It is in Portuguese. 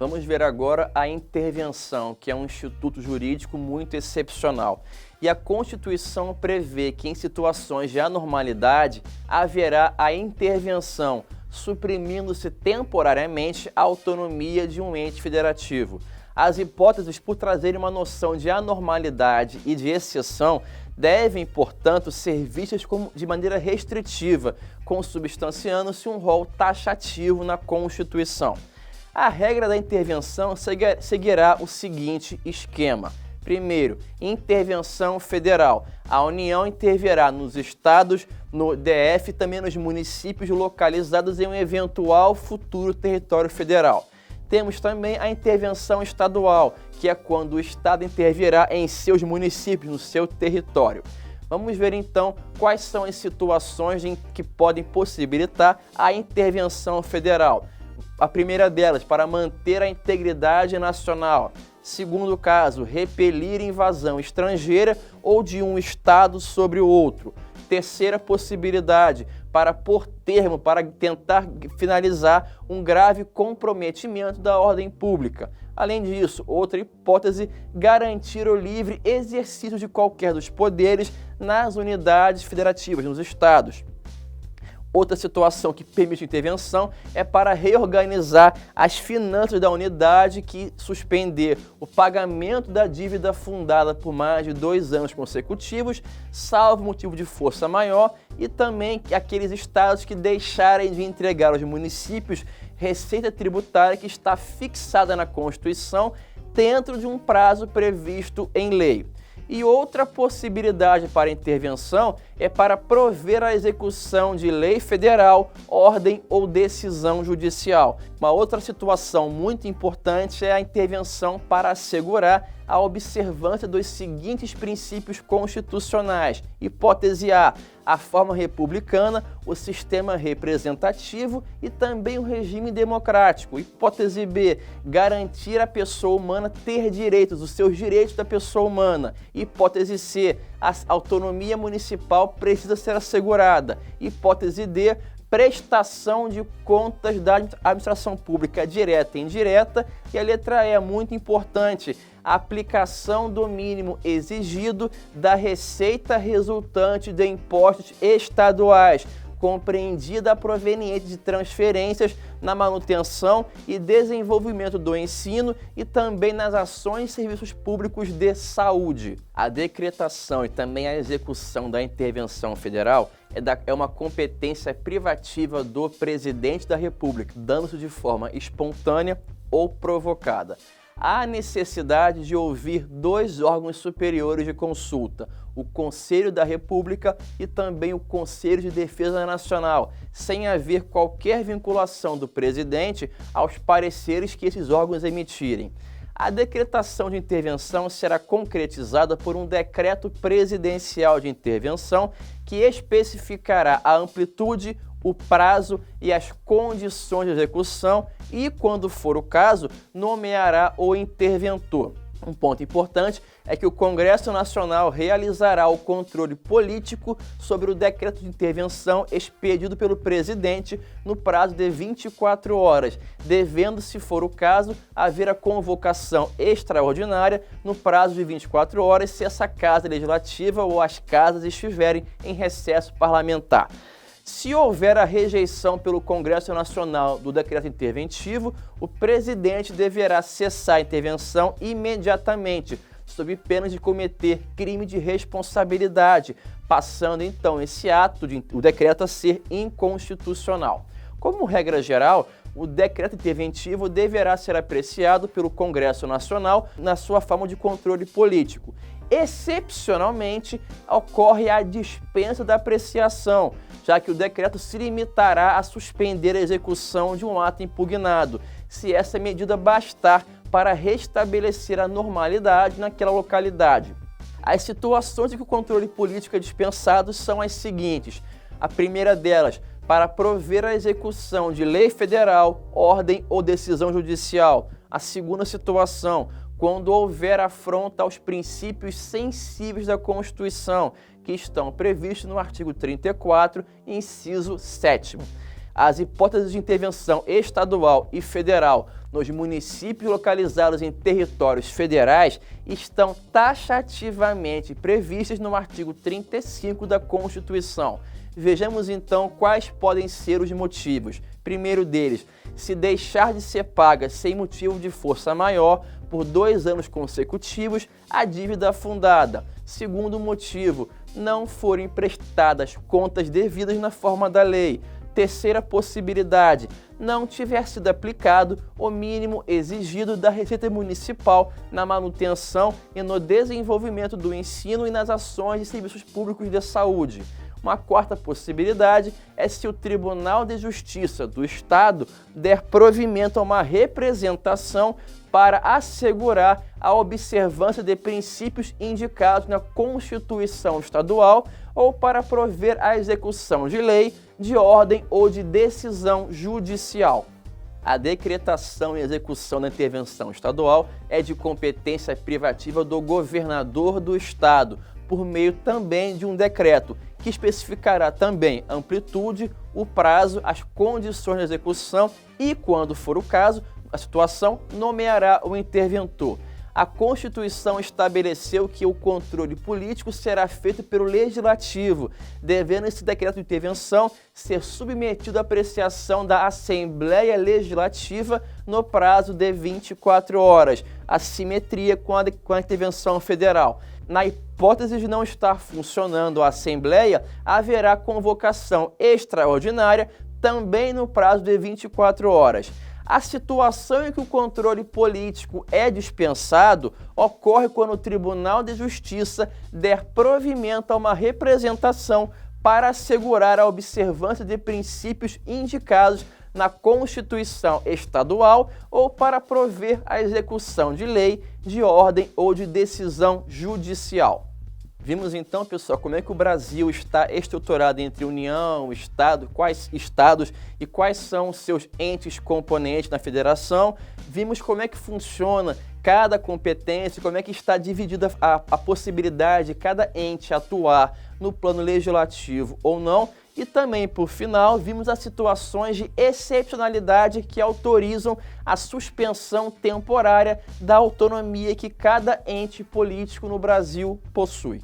Vamos ver agora a intervenção, que é um instituto jurídico muito excepcional. E a Constituição prevê que em situações de anormalidade haverá a intervenção, suprimindo-se temporariamente a autonomia de um ente federativo. As hipóteses, por trazerem uma noção de anormalidade e de exceção, devem, portanto, ser vistas de maneira restritiva, consubstanciando-se um rol taxativo na Constituição. A regra da intervenção seguirá o seguinte esquema. Primeiro, intervenção federal. A União intervirá nos estados, no DF e também nos municípios localizados em um eventual futuro território federal. Temos também a intervenção estadual, que é quando o estado intervirá em seus municípios, no seu território. Vamos ver então quais são as situações que podem possibilitar a intervenção federal. A primeira delas, para manter a integridade nacional. Segundo caso, repelir invasão estrangeira ou de um estado sobre o outro. Terceira possibilidade, para pôr termo, para tentar finalizar um grave comprometimento da ordem pública. Além disso, outra hipótese, garantir o livre exercício de qualquer dos poderes nas unidades federativas, nos estados. Outra situação que permite intervenção é para reorganizar as finanças da unidade que suspender o pagamento da dívida fundada por mais de 2 anos consecutivos, salvo motivo de força maior, e também aqueles estados que deixarem de entregar aos municípios receita tributária que está fixada na Constituição dentro de um prazo previsto em lei. E outra possibilidade para intervenção é para prover a execução de lei federal, ordem ou decisão judicial. Uma outra situação muito importante é a intervenção para assegurar a observância dos seguintes princípios constitucionais. Hipótese A forma republicana, o sistema representativo e também o regime democrático. Hipótese B, garantir a pessoa humana ter direitos, os seus direitos da pessoa humana. Hipótese C, a autonomia municipal precisa ser assegurada. Hipótese D, prestação de contas da administração pública direta e indireta. E a letra E é muito importante, a aplicação do mínimo exigido da receita resultante de impostos estaduais, compreendida a proveniente de transferências na manutenção e desenvolvimento do ensino e também nas ações e serviços públicos de saúde. A decretação e também a execução da intervenção federal é uma competência privativa do presidente da República, dando-se de forma espontânea ou provocada. Há necessidade de ouvir 2 órgãos superiores de consulta, o Conselho da República e também o Conselho de Defesa Nacional, sem haver qualquer vinculação do presidente aos pareceres que esses órgãos emitirem. A decretação de intervenção será concretizada por um decreto presidencial de intervenção que especificará a amplitude, o prazo e as condições de execução e, quando for o caso, nomeará o interventor. Um ponto importante é que o Congresso Nacional realizará o controle político sobre o decreto de intervenção expedido pelo presidente no prazo de 24 horas, devendo, se for o caso, haver a convocação extraordinária no prazo de 24 horas se essa Casa Legislativa ou as casas estiverem em recesso parlamentar. Se houver a rejeição pelo Congresso Nacional do decreto interventivo, o presidente deverá cessar a intervenção imediatamente, sob pena de cometer crime de responsabilidade, passando então esse o decreto a ser inconstitucional. Como regra geral, o decreto interventivo deverá ser apreciado pelo Congresso Nacional na sua forma de controle político. Excepcionalmente, ocorre a dispensa da apreciação, já que o decreto se limitará a suspender a execução de um ato impugnado, se essa medida bastar para restabelecer a normalidade naquela localidade. As situações em que o controle político é dispensado são as seguintes. A primeira delas, para prover a execução de lei federal, ordem ou decisão judicial. A segunda situação, quando houver afronta aos princípios sensíveis da Constituição, que estão previstos no artigo 34, inciso 7º. as hipóteses de intervenção estadual e federal nos municípios localizados em territórios federais estão taxativamente previstas no artigo 35 da Constituição. Vejamos então quais podem ser os motivos. Primeiro deles, se deixar de ser paga sem motivo de força maior por 2 anos consecutivos a dívida fundada. Segundo motivo, não forem prestadas contas devidas na forma da lei. Terceira possibilidade, não tiver sido aplicado o mínimo exigido da Receita Municipal na manutenção e no desenvolvimento do ensino e nas ações de serviços públicos de saúde. Uma quarta possibilidade é se o Tribunal de Justiça do Estado der provimento a uma representação para assegurar a observância de princípios indicados na Constituição Estadual ou para prover a execução de lei, de ordem ou de decisão judicial. A decretação e execução da intervenção estadual é de competência privativa do governador do Estado, por meio também de um decreto, que especificará também a amplitude, o prazo, as condições de execução e, quando for o caso, a situação, nomeará o interventor. A Constituição estabeleceu que o controle político será feito pelo Legislativo, devendo esse decreto de intervenção ser submetido à apreciação da Assembleia Legislativa no prazo de 24 horas, assimetria com a intervenção federal. Na hipótese de não estar funcionando a Assembleia, haverá convocação extraordinária também no prazo de 24 horas. A situação em que o controle político é dispensado ocorre quando o Tribunal de Justiça der provimento a uma representação para assegurar a observância de princípios indicados na Constituição Estadual ou para prover a execução de lei, de ordem ou de decisão judicial. Vimos então, pessoal, como é que o Brasil está estruturado entre União, Estado, quais estados e quais são os seus entes componentes na federação. Vimos como é que funciona cada competência, como é que está dividida a possibilidade de cada ente atuar no plano legislativo ou não. E também, por final, vimos as situações de excepcionalidade que autorizam a suspensão temporária da autonomia que cada ente político no Brasil possui.